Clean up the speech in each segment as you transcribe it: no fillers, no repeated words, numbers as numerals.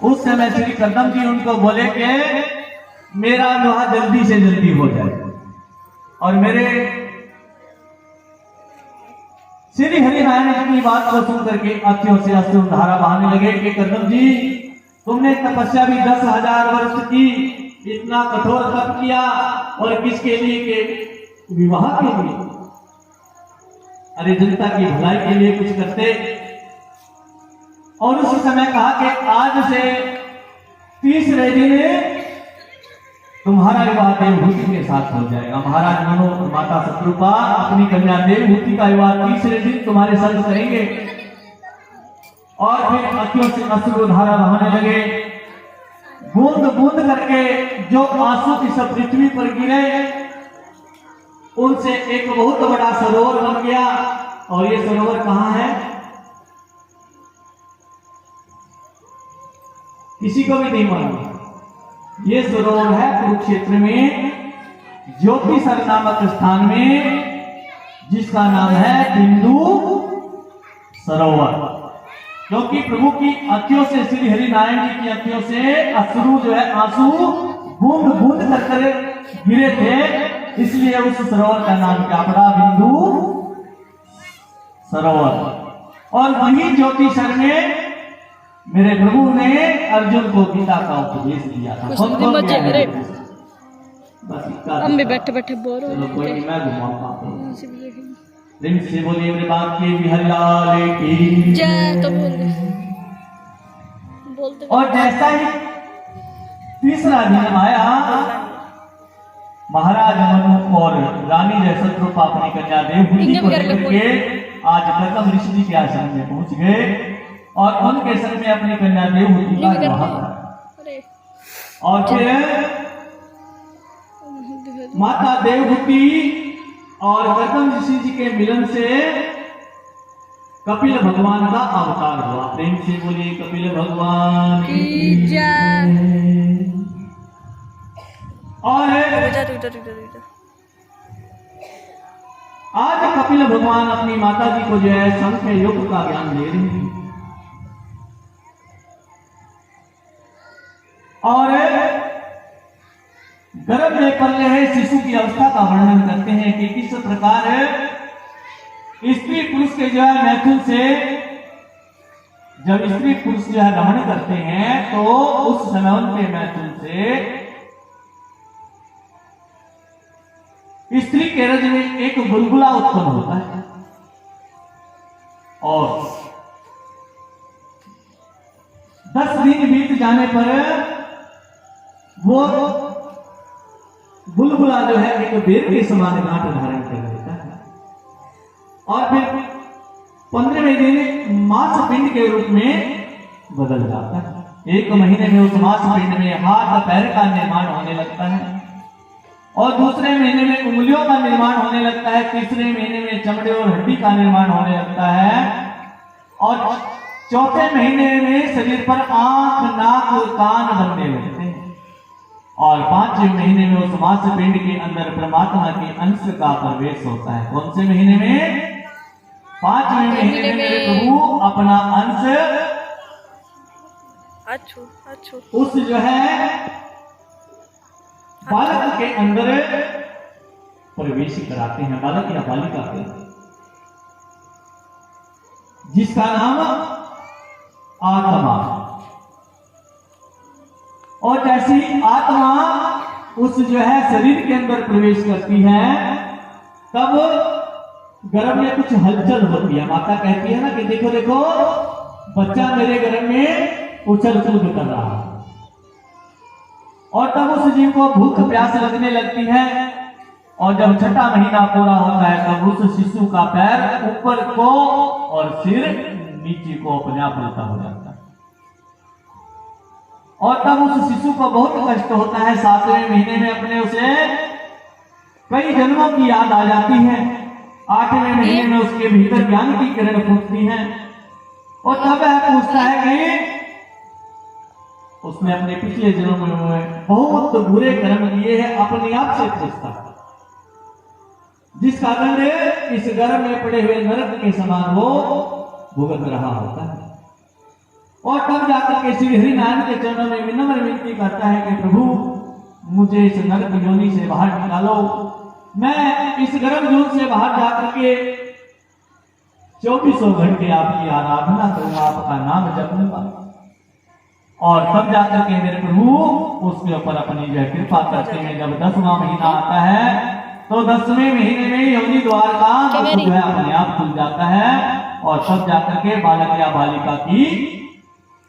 उस समय श्री कदम जी उनको बोले कि मेरा विवाह जल्दी से जल्दी हो जाए। और मेरे श्री हरिनारायण की बात को सुन करके आंखों से अश्रु धारा बहाने लगे कि कदम जी तुमने तपस्या भी 10,000 वर्ष की, इतना कठोर तप किया, और किसके लिए? के विवाह के लिए। अरे जनता की भलाई के लिए कुछ करते। और उस समय कहा कि आज से तीसरे दिन तुम्हारा विवाह देवहूति के साथ हो जाएगा। महाराज मनो माता शत्रुपा अपनी कन्या देवहूति का विवाह तीसरे दिन तुम्हारे संग करेंगे। और फिर आंखों से अश्रु धारा बहाने लगे। बूंद बूंद करके जो आंसू की सब पृथ्वी पर गिरे, उनसे एक बहुत बड़ा सरोवर बन गया। और ये सरोवर कहां है? किसी को भी नहीं मालूम। ये सरोवर है कुरुक्षेत्र में ज्योतिसर नामक स्थान में, जिसका नाम है बिंदु सरोवर। क्योंकि प्रभु की आंखों से, श्री हरिनारायण जी की आंखों से अश्रु जो है आंसू बूंद बूंद कर गिरे थे, इसलिए उस सरोवर का नाम क्या पड़ा? बिंदु सरोवर। और वही ज्योतिसर में मेरे प्रभु ने अर्जुन को गीता का उपदेश दिया था। हम भी बैठे बैठे बोर हो रहे से बोलिए मेरे बाप के बिहारी लाल की जय। तो बोलते और जैसा ही तीसरा दिन आया, महाराज मनु और रानी जय शत्रुपा अपनी कन्या देवहूति को लेकर के आज गौतम ऋषि जी के आश्रम में पहुंच गए। और उनके संग में अपनी कन्या देवहूति का विवाह करा। और फिर माता देवहूति और गौतम ऋषि जी के मिलन से कपिल भगवान का अवतार हुआ। प्रेम से बोलिए कपिल भगवान की जय। और आज कपिल भगवान अपनी माता जी को जो है सांख्य योग का ज्ञान दे रहे हैं। और गर्भ में पल रहे शिशु की अवस्था का वर्णन करते हैं कि किस प्रकार स्त्री पुरुष के जो है मैथुन से, जब स्त्री पुरुष जो है रमण करते हैं तो उस समय उनके मैथुन से स्त्री के रज में एक बुलबुला उत्पन्न होता है। और 10 दिन बीत जाने पर वो बुलबुला जो है एक बेर के समान गांठ धारण कर लेता है। और फिर 15वें दिन मांस पिंड के रूप में बदल जाता है। 1 महीने में उस मांस पिंड में हाथ पैर का निर्माण होने लगता है। और दूसरे महीने में उंगलियों का निर्माण होने लगता है। तीसरे महीने में चमड़े और हड्डी का निर्माण होने लगता है। और चौथे महीने में शरीर पर आंख, नाक, कान बनने लगते हैं। और 5वें महीने में उस मांस पिंड के अंदर परमात्मा के अंश का प्रवेश होता है। कौन से महीने में? 5वें महीने में मेरे प्रभु अपना अंश उस जो है बालक के अंदर प्रवेश कराते हैं। बालक या बालिका के, जिसका नाम आत्मा। और जैसी आत्मा उस जो है शरीर के अंदर प्रवेश करती है, तब गर्भ में कुछ हलचल होती है। माता कहती है ना कि देखो देखो बच्चा मेरे गर्भ में उछल कूद कर रहा है। और तब उस जीव को भूख प्यास लगने लगती है। और जब 6ठा महीना पूरा होता है तब उस शिशु का पैर ऊपर को और सिर नीचे को अपने आप उल्टा हो जाता है। और तब उस शिशु को बहुत कष्ट होता है। 7वें महीने में अपने उसे कई जन्मों की याद आ जाती है। 8वें महीने में उसके भीतर ज्ञान की किरण फूटती है। और तब वह पूछता है कि उसने अपने पिछले जन्म में बहुत बुरे कर्म किए हैं, अपने आप से पूछता है, जिसका दंड इस गर्भ में पड़े हुए नरक के समान वो भुगत रहा होता है। और तब जाकर के श्री हरि नारायण के चरणों में विनम्र विनती करता है कि प्रभु मुझे इस नरक योनि से बाहर निकालो, मैं इस गर्भ जून से बाहर जाकर के 2400 घंटे आपकी आराधना करूंगा, आपका नाम जपूंगा। और तब जाकर के मेरे प्रभु उसके ऊपर अपनी जो कृपा करते हैं। जब 10वां महीना आता है तो 10वें महीने में योनि द्वार का जो है अपने आप खुल जाता है और तब जाकर के बालक या बालिका की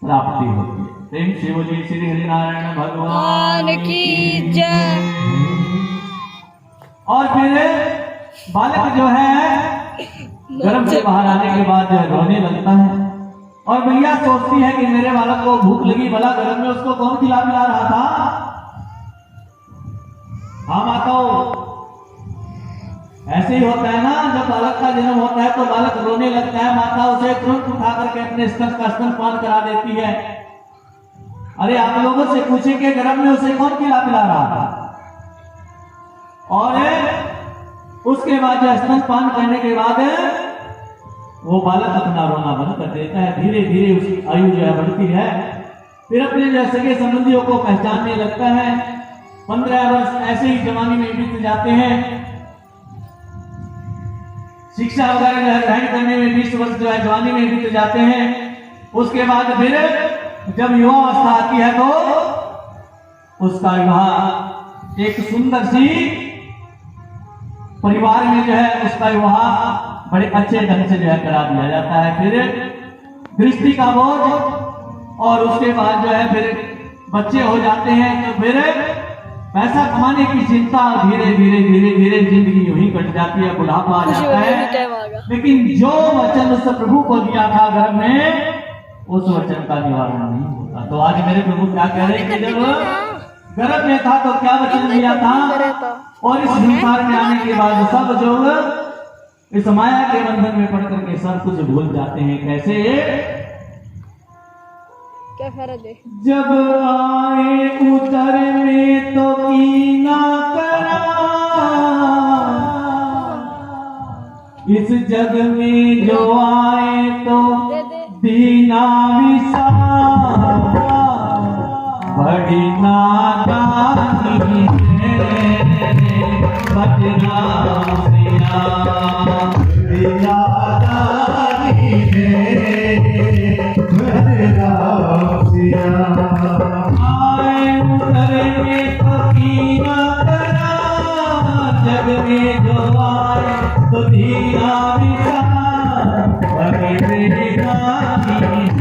प्राप्ति होती है। प्रेम से बोलिए श्री हरिनारायण भगवान की जय। और फिर बालक जो है गर्भ से बाहर आने के बाद जो है रोने लगता है और मैया सोचती है कि मेरे बालक को भूख लगी, भला गर्भ में उसको कौन खिला पिला रहा था। हाँ माताओं, ऐसे ही होता है ना, जब बालक का जन्म होता है तो बालक रोने लगता है, माता उसे तुरंत उठा करके अपने स्तन का स्तनपान करा देती है। अरे आप लोगों से पूछे कि गर्भ में उसे कौन खिला पिला रहा था। और उसके बाद जो स्तनपान करने के बाद वो बालक अपना रोना बंद कर देता है। धीरे धीरे उसकी आयु जो है बढ़ती है, फिर अपने जो सगे संबंधियों को पहचानने लगता है। 15 वर्ष ऐसे ही जवानी में बीत जाते हैं। शिक्षा वगैरह जो है ग्रहण करने में 20 वर्ष जो है जवानी में बीत जाते हैं। उसके बाद फिर जब युवा अवस्था आती है तो उसका विवाह एक सुंदर सी परिवार में जो है उसका विवाह बड़े अच्छे ढंग से जो है करा दिया जाता है। फिर दृष्टि का बोझ और उसके बाद जो है फिर बच्चे हो जाते हैं तो फिर पैसा कमाने की चिंता, धीरे धीरे धीरे धीरे जिंदगी यूं ही कट जाती है, बुढ़ापा आ जाता है। लेकिन जो वचन उस प्रभु को दिया था घर में, उस वचन का निवारण नहीं होता। तो आज मेरे प्रभु क्या कह रहे हैं कि जब गर्भ में था तो क्या वचन दिया था, और इस संसार में आने के बाद सब जो इस माया के बंधन में पड़ करके सब कुछ भूल जाते हैं। कैसे? क्या फर्क है? जब आए उतर में तो कीना करा, इस जग में जो आए तो दीना विसारा, बड़ी नादानी है बजना सिया, बड़ी नादानी है बजना सिया। आए उतरे तो कीना करा, जग में जो आए तो दीना विसारा, बड़ी नादानी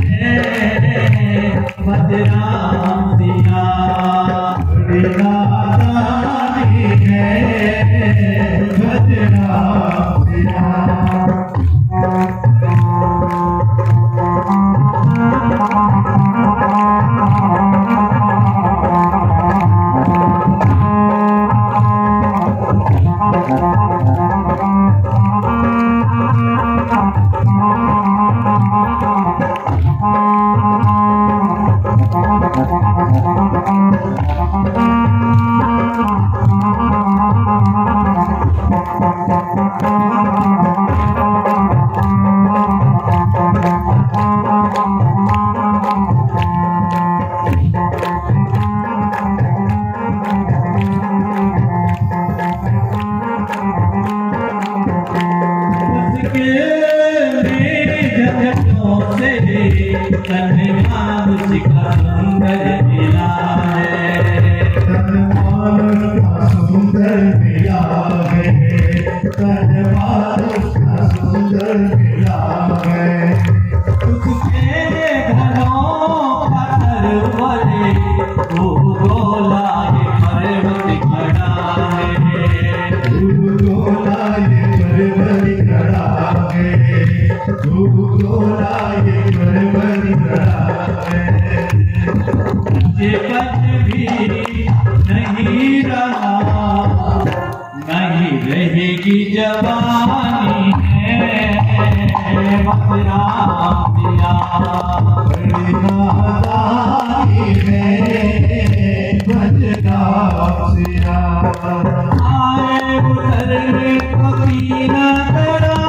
है बजना सिया, बड़ी नादानी है बजना सिया। नहीं रहेगी जवानी है बकरा दिया, बड़ी नादानी है बकरा दिया। आए उतर को कीना करा,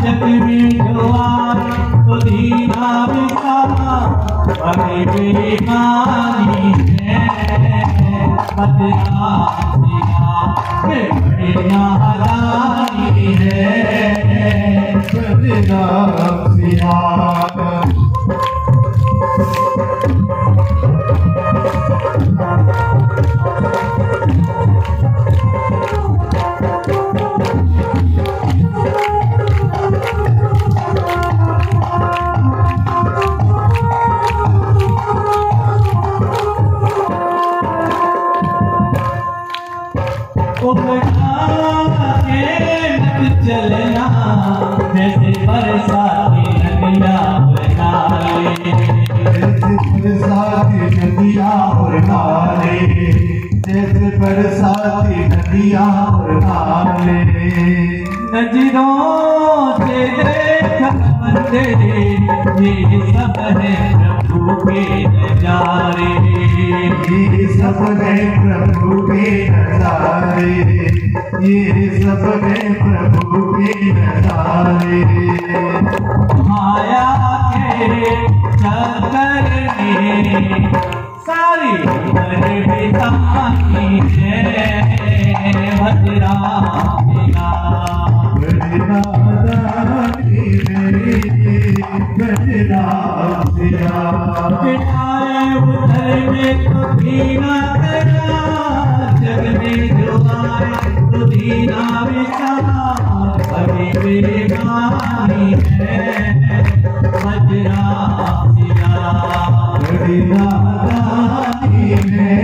जग में जो आए तो दीना विसारा, बेईमानी है बदनामिया के बड़ी नादानी है बदनामिया चलना जैसे बरसाती नदियाँ बना ले बरसाती नदियाँ और नाले जैसे बरसाती नदियाँ और नाले नजरों से देखा बंदे ये सब है प्रभु के नजारे ये सब है प्रभु के नजारे ये सब है प्रभु के नजारे माया के चक्कर में सारी उम्र बितानी है भजरामिया बिठाए उधर में तो दीना तेरा जग में जो आए तो दीना विचार बड़ी बेईमानी है भजरामिया बड़ी नादानी है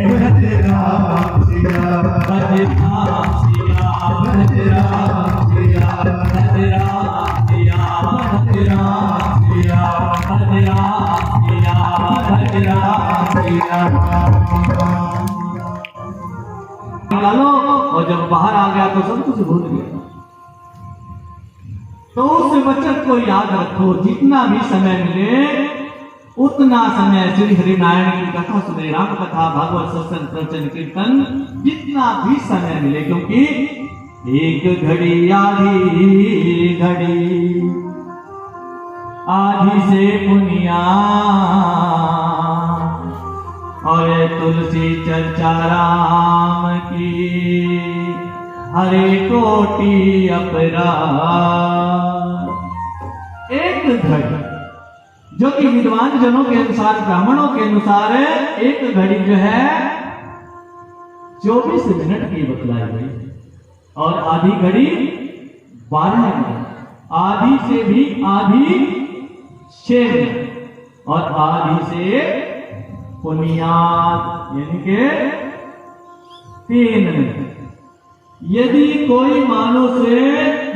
बदनामिया भजरामिया भजरामिया भजरामिया भजरामिया भजरामिया भजरामिया निकालो और जब बाहर आ गया तो सब कुछ भूल गया। तो उस वचन को याद रखो, जितना भी समय मिले उतना समय श्री हरिनारायण की कथा सुने, राम कथा, भागवत सत्संग, प्रवचन, कीर्तन, जितना भी समय मिले, क्योंकि एक घड़ी आधी से पुनिया और तुलसी चर्चा राम की हरे कोटि अपराध। एक घड़ी जो कि विद्वान जनों के अनुसार, ब्राह्मणों के अनुसार एक घड़ी जो है 24 मिनट की बतलाई गई और आधी घड़ी 12 मिनट, आधी से भी आधी 6 मिनट और आधी से पुनियाद यानी के 3 मिनट। यदि कोई मानव से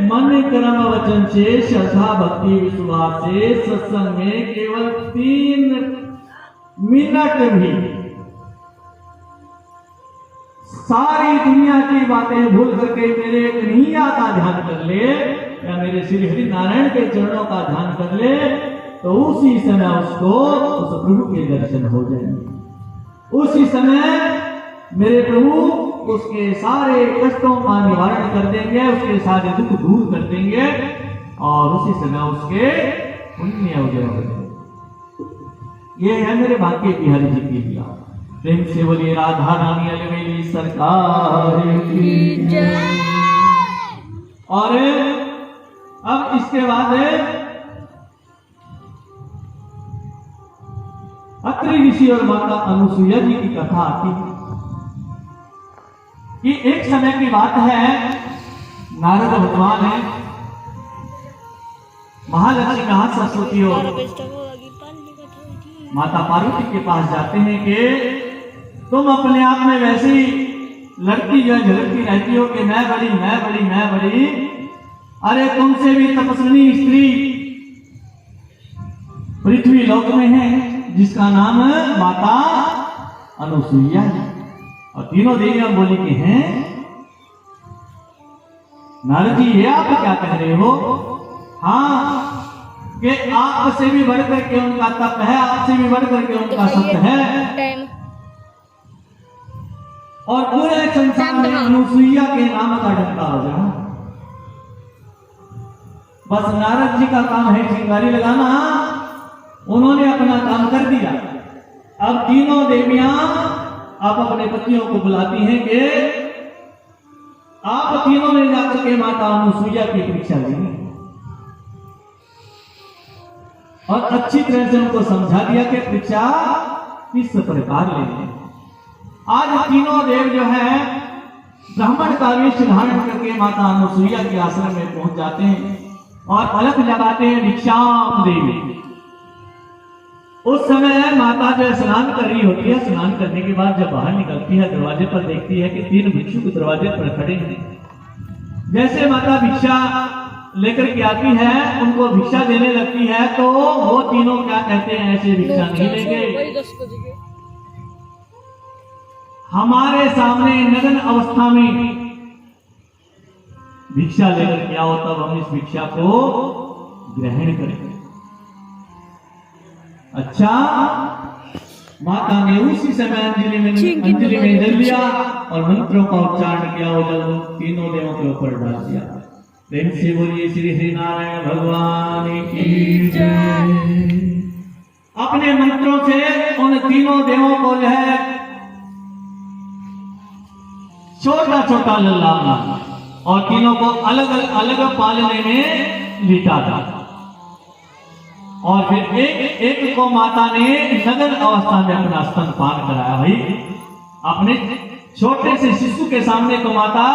मन कर्म वचन से श्रद्धा भक्ति विश्वास से सत्संग में केवल 3 मिनट भी सारी दुनिया की बातें भूल करके मेरे कन्हैया का ध्यान कर ले या मेरे श्री हरि नारायण के चरणों का ध्यान कर ले तो उसी समय उसको उस प्रभु के दर्शन हो जाएंगे। उसी समय मेरे प्रभु उसके सारे कष्टों का निवारण कर देंगे, उसके सारे दुख दूर कर देंगे और उसी समय उसके पुण्य उदय हो जाएंगे। ये है मेरे भाग्य बिहारी जी की लीला। प्रेम से बोलिए राधा रानी अलवेली सरकार की जय। और अब इसके बाद अत्रि ऋषि और माता अनुसुईया जी की कथा आती है कि एक समय की बात है, नारद भगवान है महालक्ष्मी कहा सरस्वती और माता पार्वती के पास जाते हैं कि तुम अपने आप में वैसी लड़की जो झलकती रहती हो कि मैं बड़ी मैं बड़ी मैं बड़ी, अरे तुमसे भी तपस्विनी स्त्री पृथ्वी लोक में है जिसका नाम माता अनुसुईया है। और तीनों देवियां बोली कि हैं नारद जी ये आप क्या कह रहे हो? हाँ कि आपसे भी बढ़कर के उनका तप है, आपसे भी बढ़कर के उनका सत्य है और पूरे संसार में अनुसुईया के नाम का डंका हो जाए। बस नारद जी का काम है चिंगारी लगाना उन्होंने अपना काम कर दिया। अब तीनों देवियां आप अपने पतियों को बुलाती हैं कि आप तीनों ने जाकर के माता अनुसुईया की परीक्षा लेनी और अच्छी तरह से उनको समझा दिया कि परीक्षा किस प्रकार लेनी है। आज तीनों देव जो है ब्राह्मण का वेश धारण करके माता अनुसुईया के आश्रम में पहुंच जाते हैं और अलग लगाते हैं भिक्षाम देवी। उस समय माता जो स्नान कर रही होती है, स्नान करने के बाद जब बाहर निकलती है दरवाजे पर देखती है कि 3 भिक्षुक दरवाजे पर खड़े हैं। जैसे माता भिक्षा लेकर के आती है, उनको भिक्षा देने लगती है, तो वो तीनों क्या कहते हैं, ऐसे भिक्षा नहीं लेंगे। हमारे सामने नग्न अवस्था में भिक्षा लेकर के आओ, तब हम इस भिक्षा को ग्रहण करेंगे। अच्छा, माता ने उसी समय अंजलि में जल लिया और मंत्रों का उच्चारण किया और जल तीनों देवों के ऊपर डाल दिया। प्रेम से बोलिए श्री हरि नारायण भगवान की जय। अपने मंत्रों से उन तीनों देवों को जो है छोटा छोटा लल्लाना और तीनों को अलग अलग पालने में लिटा था। और फिर एक को माता ने नग्न अवस्था में अपना स्तनपान कराया। भाई, अपने छोटे से शिशु के सामने को माता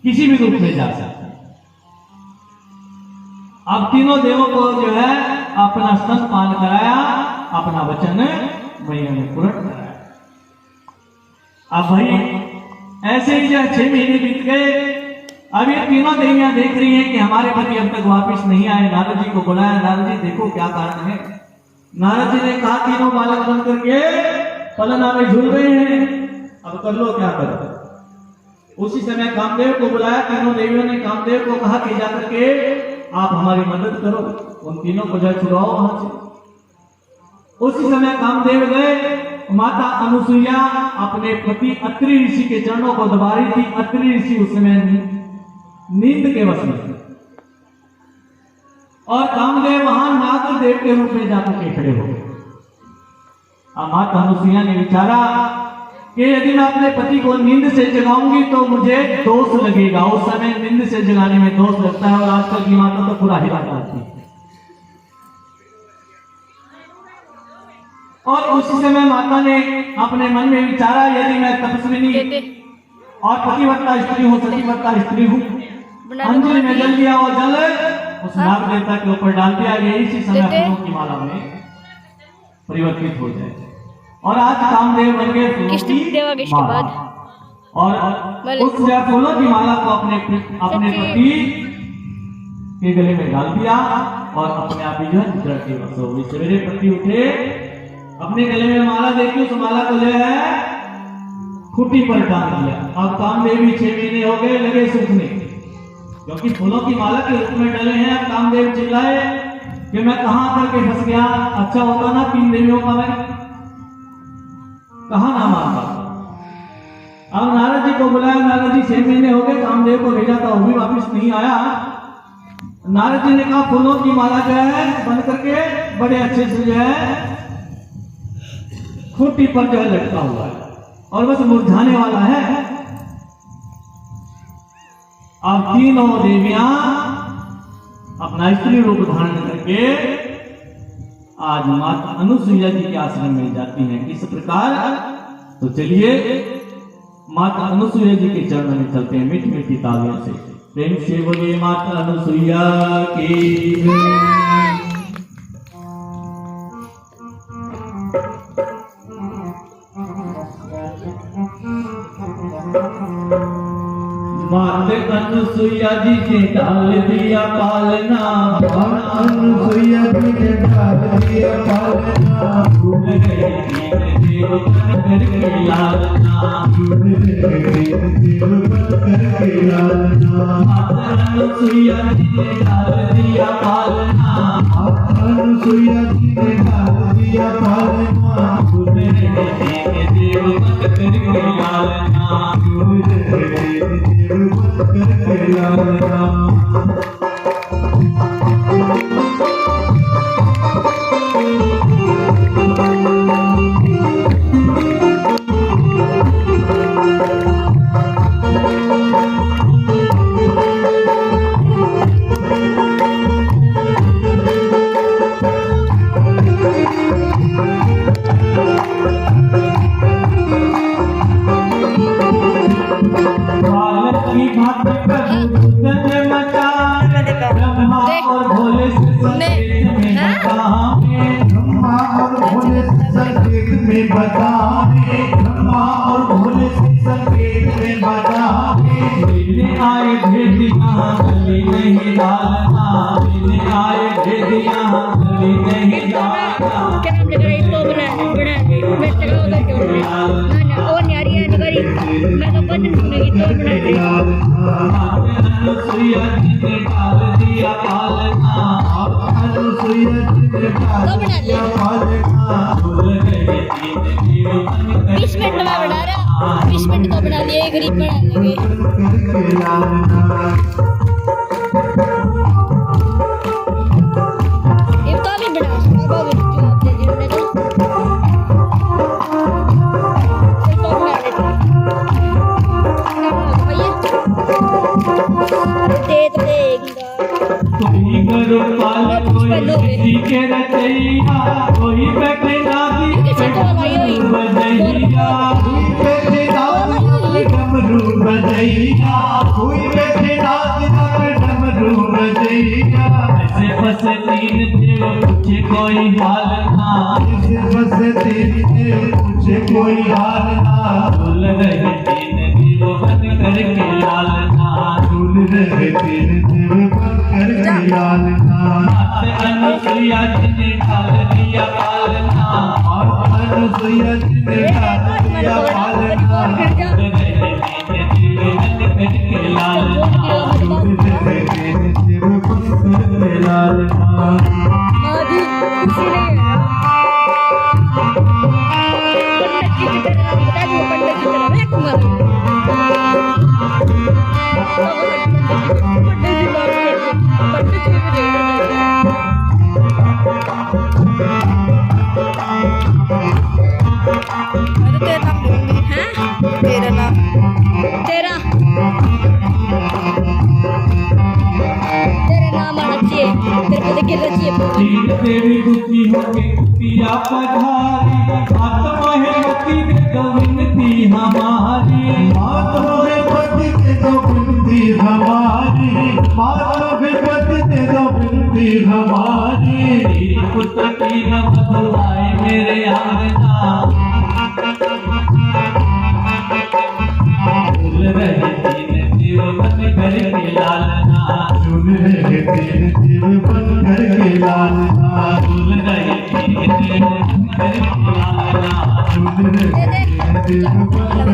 किसी भी रूप में जा सकती है। अब तीनों देवों को जो है अपना स्तनपान कराया, अपना वचन मैया ने पूर्ण कराया। अब भाई ऐसे ही जो 6 महीने बीत गए। अब ये तीनों देवियां देख रही हैं कि हमारे पति अब तक वापस नहीं आए। नारद जी को बुलाया, नारद जी देखो क्या कारण है। नारद जी ने कहा तीनों बालक बन करके पलना में झूल रहे हैं, अब कर लो क्या करो। उसी समय कामदेव को बुलाया। तीनों देवियों ने कामदेव को कहा कि जाकर के आप हमारी मदद करो, उन तीनों को जो छुड़ाओ वहां से। उसी समय कामदेव गए। माता अनुसुईया अपने पति अत्रि ऋषि के चरणों को दबा रही थी। अत्रि ऋषि उस समय नींद के वश में थे और कामदेव वहां नाग देव के रूप में जाकर के खड़े हो गए। अब माता अनुसुईया ने विचारा कि यदि मैं अपने पति को नींद से जगाऊंगी तो मुझे दोष लगेगा। उस समय नींद से जगाने में दोष लगता है और आजकल की माता तो पूरा हिला जाती है। और उसी समय माता ने अपने मन में विचारा, यदि मैं तपस्विनी और पतिव्रता स्त्री हूँ, सतीव्रता स्त्री हूँ, अंजलि में जल दिया और जल उस नाग देवता के ऊपर डाल दिया गया, इसी समय फूलों की माला में परिवर्तित हो जाए। और आज कामदेव बन गए फूलों की माला। और उस फूलों की माला को अपने पति के गले में डाल दिया और अपने आप ही जो निद्रा के वश हो गई। सवेरे पति उठे, अपने गले में माला देखी, उस माला को जो है खूंटी पर टांग दिया। अब कामदेव भी 6 महीने हो गए, लगे सूखने, क्योंकि फूलों की माला के रूप में डले हैं। कामदेव चिल्लाए कि मैं कहां करके फंस गया। अच्छा होता ना 3 देवियों का मैं कहां ना मानता। अब नारद जी को बुलाया। नारद जी 6 महीने हो गए, कामदेव को भेजा था, वो भी वापिस नहीं आया। नारद जी ने कहा फूलों की माला जो है बन करके बड़े अच्छे से जो है खूंटी पर जो है लटका हुआ है और बस मुरझाने वाला है। अब तीनों देवियां अपना स्त्री रूप धारण करके आज माता अनुसुईया जी के आश्रम में जाती हैं। किस प्रकार? तो चलिए माता अनुसुईया जी के चरण में चलते हैं मीठी मीठी तालियों से। प्रेम से बोलिए माता अनुसुईया की जय। माता अनुसुईया जी ने डाल दिया पालना, अनुसुईया जी ने डाल दिया पालना, भूल गए देव बन करके लालना, भूल गए देव बन करके लालना। माता अनुसुईया जी ने डाल दिया पालना, अनुसुईया जी ने डाल दिया पालना, भूल गए देव बन करके लालना, भूल गए देव बन करके लालना। बालक की भांति प्रभु गंज मचाए, ब्रह्मा और भोले से संकेत में बताए, ब्रह्मा और भोले से संकेत में बताए, ब्रह्मा और भोले से संकेत में बताए। लेने आए भेद यहाँ गली नहीं डालना, लेने आए भेद यहाँ गली नहीं डालना। क्या हमने कहा इसको बना दे मैं चला उधर क्यों नहीं ना और न्यारी है निकली मैं तो बंद सुनेगी तो बना दे अनुसुईया जी ने डाल दिया पालना, अनुसुईया जी ने डाल दिया पालना। भूल गए तीन जीवन 20 मिनट में बना रहा 20 मिनट तो बना दिया एक गरीब बना लेंगे करके लालना। ये तो भी बना सकता है जो आपने जिन्होंने तो बना लेते दे तो देगा कोई करो पाल कोई किसी के रचैया, कोई बैठे नादी बजैया, कोई बैठे नाच डमरू बजैया, कोई बैठे नाच डमरू बजैया। ऐसे फंसे तीन देव पूछे कोई हाल ना, इसे बस तेरे पूछे कोई हाल ना। भूल रहे तीन देव बन करके लालना, झूल रहे तेरे देव बन करके लालना। अनुसुईया जी ने डाल दिया पालना, अनुसुईया जी ने डाल दिया पालना। भूल रहे तीन देव बन करके लालना। झूल रहे तेरे देव बन करके लालना। मादी किसी ने पंडित जी की तरह बता दो पंडित की तरह मैं कुमार पंडित जी बात करते पंडित जी भी अरे तेरा नाम हैं तेरा नाम तेरा नाम आना चाहिए तेरे को देख के चाहिए तीन देवी दुखी होके कुटिया पधारी, आत्मा है मती दे दो विनती हमारी। माता भगवती दे दो विनती हमारी, माता भगवती दे दो विनती हमारी। तेरी पुत्र की न बदलाए मेरे आंगना, भूल रहे तीन देव बन करके लालना, झूल रहे तेरे देव बन करके लालना। भूल रहे तीन देव बन करके लालना, झूल रहे तेरे देव बन करके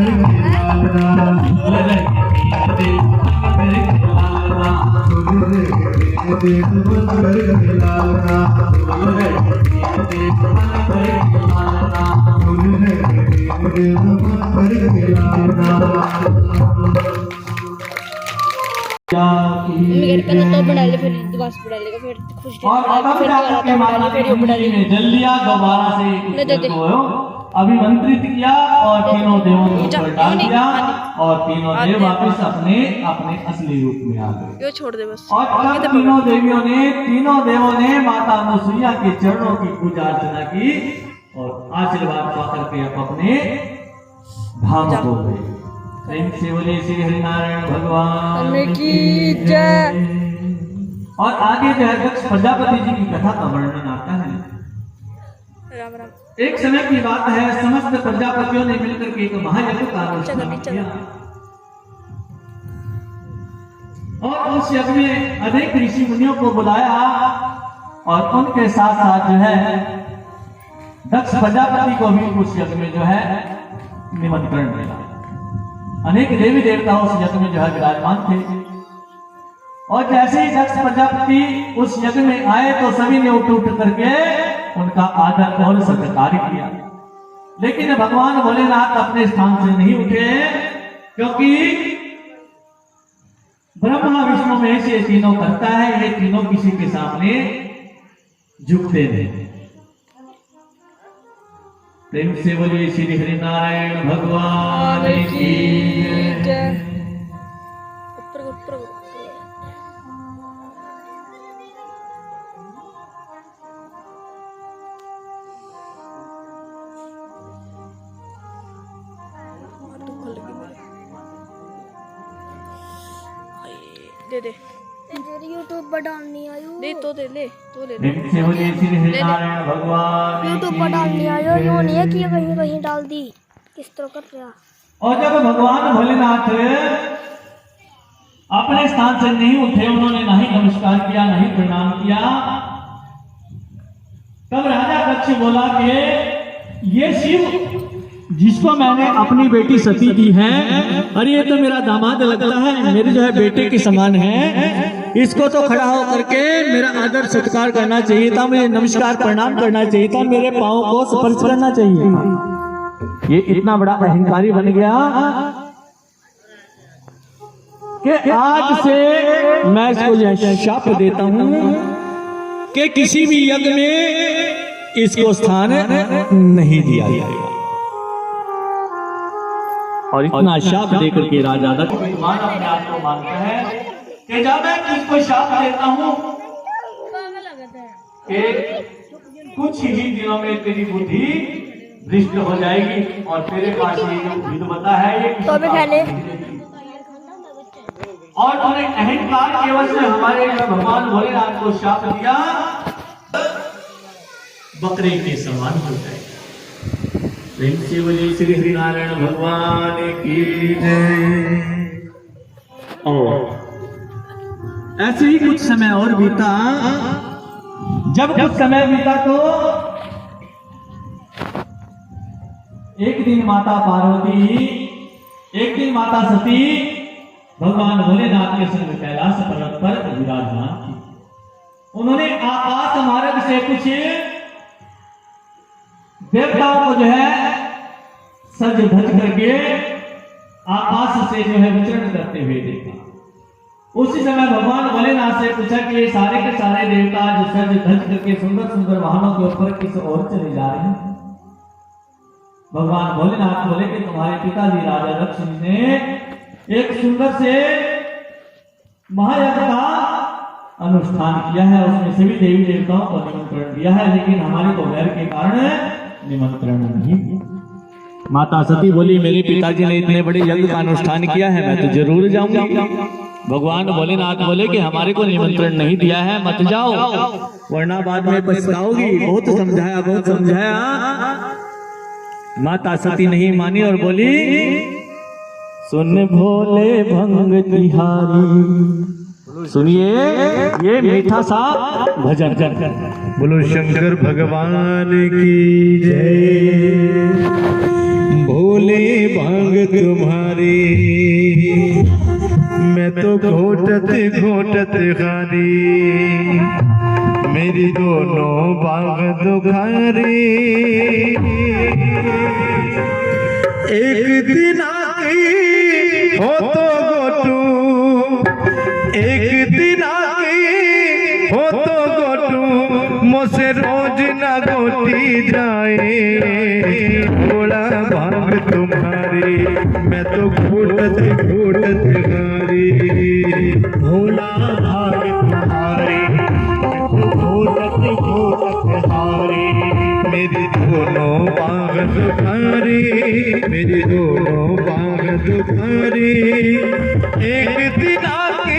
लालना। भूल रहे तीन देव बन करके लालना, झूल रहे तेरे देव बन करके लालना। भूल रहे तीन देव बन करके लालना। झूल रहे तेरे देव बन करके लालना। मेरे पहले तो बना ले फिर दोबारा से बना लेगा फिर खुश और तब जाकर के माता फिर बना जी ने जल लिया दोबारा से दे, दे, दे। अभिमंत्रित किया और तीनों देवों के ऊपर डाल दिया और तीनों देव वापस अपने अपने असली रूप में आ गए। यो छोड़ दे बस और तब तीनों देवों ने माता अनुसुईया के चरणों की पूजा अर्चना की और आशीर्वाद पाकर के अब अपने धाम को गए। प्रेम से बोले श्री हरिनारायण भगवान की जय। और आगे जो है दक्ष प्रजापति जी की कथा का वर्णन आता है। राम राम एक समय की बात है, समस्त प्रजापतियों ने मिलकर के एक महायज्ञ का अनुष्ठान किया और उस यज्ञ में अनेक ऋषि मुनियों को बुलाया और उनके साथ साथ जो है दक्ष प्रजापति को भी उस यज्ञ में जो है निमंत्रण मिला। अनेक देवी देवता उस यज्ञ में जो है विराजमान थे और जैसे ही दक्ष प्रजापति उस यज्ञ में आए तो सभी ने उठ उठ करके उनका आदर और सत्कार किया। लेकिन भगवान भोलेनाथ अपने स्थान से नहीं उठे क्योंकि ब्रह्मा विष्णु में से तीनों करता है, ये तीनों किसी के सामने झुकते नहीं। प्रेम से बोलिए श्री हरि नारायण भगवान की जय। ऊपर दे दे यूट्यूब पर डालनी आयो दे तो दे ले तो ले प्रेम से बोलिए श्री हरि नारायण भगवान यूट्यूब पर डालनी आयो यो नहीं है कि कहीं कहीं डाल दी किस तरह कर रहा। और जब भगवान भोलेनाथ अपने स्थान से नहीं उठे, उन्होंने नहीं नमस्कार किया, नहीं प्रणाम किया, तब राजा दक्ष बोला कि ये शिव जिसको मैंने अपनी बेटी सती दी है, अरे ये तो मेरा दामाद लगता है, मेरे जो है बेटे के समान है, इसको तो खड़ा होकर के मेरा आदर सत्कार करना चाहिए था, मुझे नमस्कार प्रणाम करना चाहिए था, मेरे पाँव को स्पर्श करना चाहिए। ये इतना बड़ा अहंकारी बन गया कि आज से मैं इसको यह शाप देता हूं कि किसी भी यज्ञ में इसको स्थान नहीं दिया जाएगा। और इतना शाप देकर के राजा दक्ष विद्वान अपने आप को मानता है कि जब मैं इसको शाप देता हूं कि कुछ ही दिनों में तेरी बुद्धि भ्रष्ट हो जाएगी और तेरे पास ये जो विद्वता है ये तो भी खेले और उन्हें अहंकार की वजह से हमारे भगवान भोलेनाथ को शाप दिया, बकरे के समान हो जाएगा। प्रेम से बोलिए श्री हरि नारायण भगवान की जय। और ऐसे ही कुछ समय और बीता। जब कुछ समय बीता तो एक दिन माता पार्वती, एक दिन माता सती भगवान भोलेनाथ के संग कैलाश पर्वत पर विराजमान थी। उन्होंने आकाश मार्ग से कुछ देवताओं को जो है सज धज करके आकाश से जो है विचरण करते हुए देखा। उसी समय भगवान भोलेनाथ से पूछा कि ये सारे के सारे देवता जो सज धज करके सुंदर सुंदर वाहनों के ऊपर किस ओर चले जा रहे हैं। भगवान भोलेनाथ बोले कि तुम्हारे पिताजी राजा दक्ष ने एक सुंदर से महायज्ञ का अनुष्ठान किया है, उसमें सभी देवी देवताओं को निमंत्रण दिया है, लेकिन हमारे को वैर के कारण निमंत्रण नहीं दिया। माता सती बोली मेरे पिताजी ने इतने बड़े यज्ञ का अनुष्ठान किया है, मैं तो जरूर जाऊंगी। भगवान भोलेनाथ बोले कि हमारे को निमंत्रण नहीं दिया है, मत जाओ वरना बाद में पछताओगी। बहुत समझाया, बहुत समझाया, माता सती नहीं मानी और बोली सुन भोले भंग तिहारी, सुनिए ये मीठा सा भजन। बोलो शंकर भगवान की जय। भोले भांग तुम्हारी मैं तो घोटत घोटत खारी, मेरी दोनों बाग दुखारी। एक दिन आकी हो तो गोटू, एक दिन आकी हो तो गोटू, मुझसे रोज ना गोटी जाए। भोला भांग तुम्हारी मैं तो घोटत घोटत हारी, भोला भांग तुम्हारी मैं तो घोटत घोटत हारी। मेरी दोनों बाग दुखारी, मेरी दोनों बाग दुखारी। एक दिन आके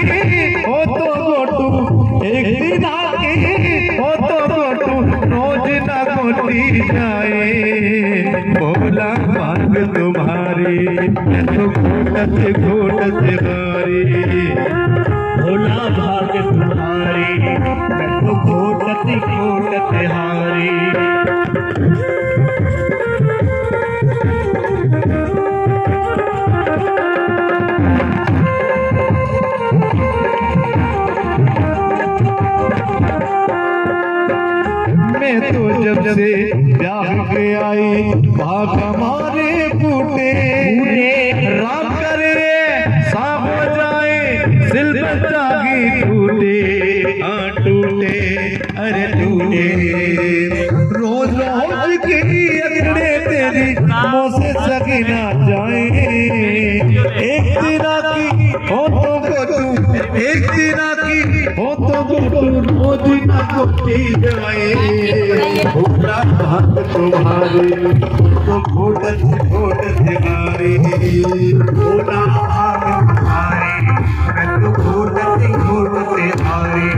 हो तो गोटू, एक दिन आके हो तो गोटू, रोज ना गोटी जाए। भोला भांग तुम्हारी मैं तो घोटत घोटत हारी, भोला भांग तुम्हारी मैं तो घोटत घोटत हारी। मैं तो जब से ब्याह के आई भाग हमारे फूटे, राम करे सांप बजाए सिल जागी टूटे, हाँ टूटे अरे टूटे। रोज रोज आज के अगड़े तेरी मुँह से सगी ना जाए। एक दिन की होठों को तू, एक दिन की होठों को तू रोज ना कोटी जाए। भूखा भाग तुम्हारे तो घोटत घोटत मारे, भोला भाग तुम्हारे मैं तो घोटत घोटत मारे।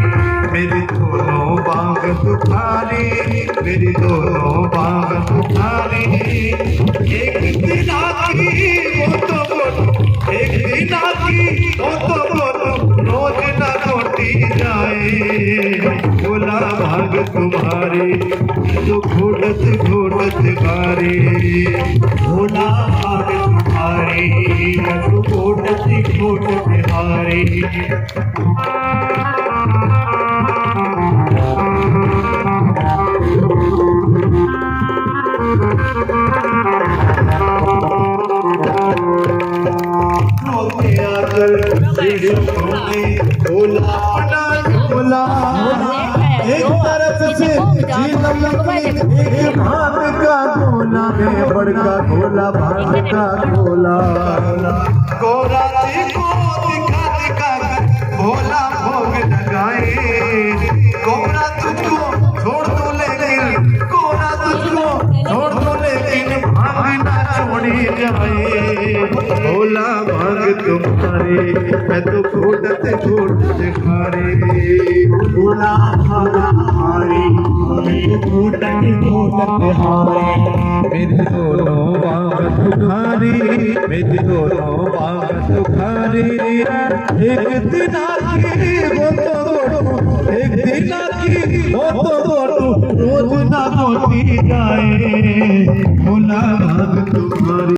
मेरी दोनों बांग तुम्हारी, मेरी दोनों बांग तुम्हारी। एक दिन आती वो तो बोलो, एक दिन आती वो तो बोलो, रोज ना लौटी जाए। भोला भाग तुम्हारे तो घोटत घोटत मारे, भोला भाग तुम्हारे तो घोटत घोटत मारे। भोला एक तरफ से एक भाग का गोला में बड़का गोला भाग का गोला। गोरा जी को दिखा दिखा कर भोला भोग लगाए। गोरा तुझको छोड़ दो लेकिन, गोरा तुझको छोड़ दो लेकिन भाग ना छोड़ी जाए। भोला भाग तुम्हारे मैं तो घोटत घोटत मारे। भोला भाग तुम्हारे मैं तो घोटत घोटत हारे। मेरी दोनों बांग तुम्हारी, मेरी दोनों बांग तुम्हारी। एक दिन आकी वो तो गोटू, एक दिन आकी वो तो गोटू, रोज ना गोटी जाए। भोला भाग तुम्हारी।